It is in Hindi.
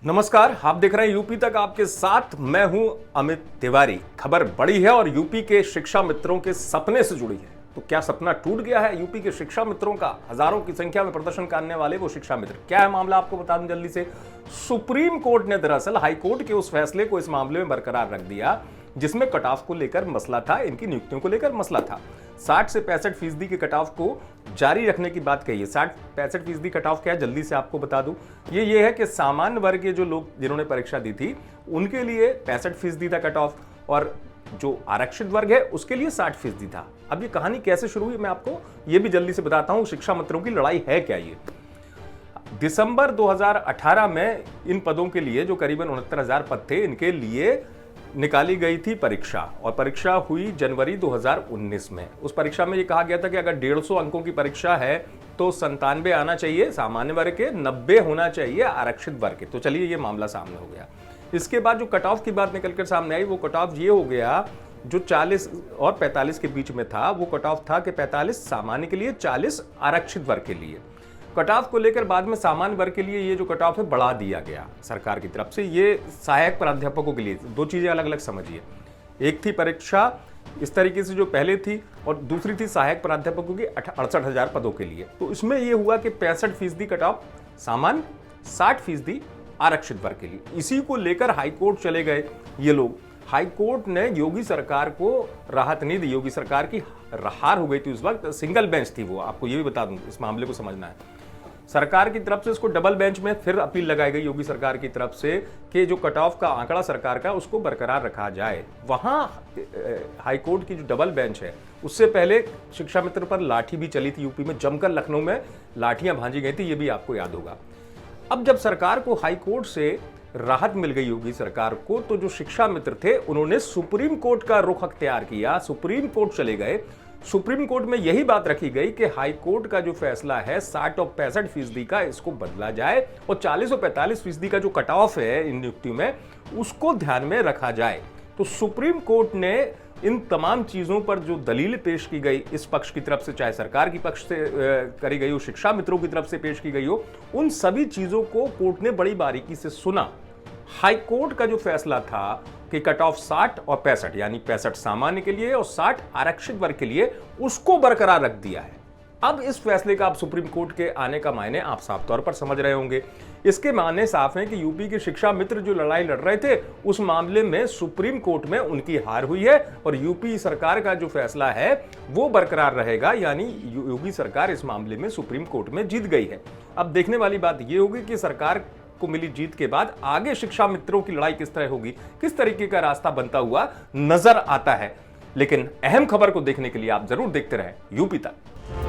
नमस्कार, आप देख रहे हैं यूपी तक आपके साथ। मैं हूं अमित तिवारी। खबर बड़ी है और यूपी के शिक्षा मित्रों के सपने से जुड़ी है। तो क्या सपना टूट गया है यूपी के शिक्षा मित्रों का? हजारों की संख्या में प्रदर्शन करने वाले वो शिक्षा मित्र, क्या है मामला आपको बता दूं जल्दी से। सुप्रीम कोर्ट ने दरअसल हाई कोर्ट के उस फैसले को इस मामले में बरकरार रख दिया जिसमें कट ऑफ को लेकर मसला था, इनकी नियुक्तियों को लेकर मसला था। 60 से 65% के कट ऑफ को जारी रखने की बात कही है। 60-65% कट ऑफ क्या है जल्दी से आपको बता दूं। ये है कि सामान्य वर्ग के जो लोग जिन्होंने परीक्षा दी थी उनके लिए 65% था कट ऑफ, और जो आरक्षित वर्ग है उसके लिए 60% था। अब ये कहानी कैसे शुरू हुई मैं आपको ये भी जल्दी से बताता हूं। शिक्षा मित्रों की लड़ाई है क्या ये। दिसंबर 2018 में इन पदों के लिए जो करीबन 69,000 पद थे, इनके लिए निकाली गई थी परीक्षा, और परीक्षा हुई जनवरी 2019 में। उस परीक्षा में ये कहा गया था कि अगर 150 अंकों की परीक्षा है तो 97 आना चाहिए सामान्य वर्ग के, 90 होना चाहिए आरक्षित वर्ग के। तो चलिए ये मामला सामने हो गया। इसके बाद जो कट ऑफ की बात निकलकर सामने आई, वो कट ऑफ ये हो गया जो 40 और 45 के बीच में था। वो कट ऑफ था कि 45 सामान्य के लिए, 40 आरक्षित वर्ग के लिए। कट ऑफ को लेकर बाद में सामान्य वर्ग के लिए ये जो कट ऑफ है बढ़ा दिया गया सरकार की तरफ से। ये सहायक प्राध्यापकों के लिए, दो चीजें अलग अलग समझिए। एक थी परीक्षा इस तरीके से जो पहले थी, और दूसरी थी सहायक प्राध्यापकों की 68,000 पदों के लिए। तो इसमें ये हुआ कि 65% कट ऑफ सामान्य, 60% आरक्षित वर्ग के लिए। इसी को लेकर हाईकोर्ट चले गए ये लोग। हाईकोर्ट ने योगी सरकार को राहत नहीं दी। योगी सरकार की हार हो गई थी उस वक्त, सिंगल बेंच थी वो। आपको ये भी बता दूं, इस मामले को समझना है। सरकार की तरफ से इसको डबल बेंच में फिर अपील लगाई गई योगी सरकार की तरफ से कि जो कट ऑफ का आंकड़ा सरकार का उसको बरकरार रखा जाए। वहां हाईकोर्ट की जो डबल बेंच है, उससे पहले शिक्षा मित्र पर लाठी भी चली थी यूपी में, जमकर लखनऊ में लाठियां भांजी गई थी, ये भी आपको याद होगा। अब जब सरकार को हाईकोर्ट से राहत मिल गई योगी सरकार को, तो जो शिक्षा मित्र थे उन्होंने सुप्रीम कोर्ट का रुख अख्तियार किया, सुप्रीम कोर्ट चले गए। सुप्रीम कोर्ट में यही बात रखी गई कि हाई कोर्ट का जो फैसला है 60 और 65% का, इसको बदला जाए, और 40 और 45% का जो कट ऑफ है इन नियुक्तियों में उसको ध्यान में रखा जाए। तो सुप्रीम कोर्ट ने इन तमाम चीजों पर जो दलील पेश की गई इस पक्ष की तरफ से, चाहे सरकार की पक्ष से करी गई हो, शिक्षा मित्रों की तरफ से पेश की गई हो, उन सभी चीजों को कोर्ट ने बड़ी बारीकी से सुना। हाई कोर्ट का जो फैसला था कि कट ऑफ 60 और 65, यानी 65 सामान्य के लिए और 60 आरक्षित वर्ग के लिए, उसको बरकरार रख दिया है। अब इस फैसले का आप सुप्रीम कोर्ट के आने का मायने आप साफ तौर पर समझ रहे होंगे। इसके मायने साफ हैं कि यूपी के शिक्षा मित्र जो लड़ाई लड़ रहे थे उस मामले में सुप्रीम कोर्ट में उनकी हार हुई है, और यूपी सरकार का जो फैसला है वो बरकरार रहेगा, यानी योगी सरकार इस मामले में सुप्रीम कोर्ट में जीत गई है। अब देखने वाली बात यह होगी कि सरकार को मिली जीत के बाद आगे शिक्षा मित्रों की लड़ाई किस तरह होगी, किस तरीके का रास्ता बनता हुआ नजर आता है। लेकिन अहम खबर को देखने के लिए आप जरूर देखते रहें यूपी तक।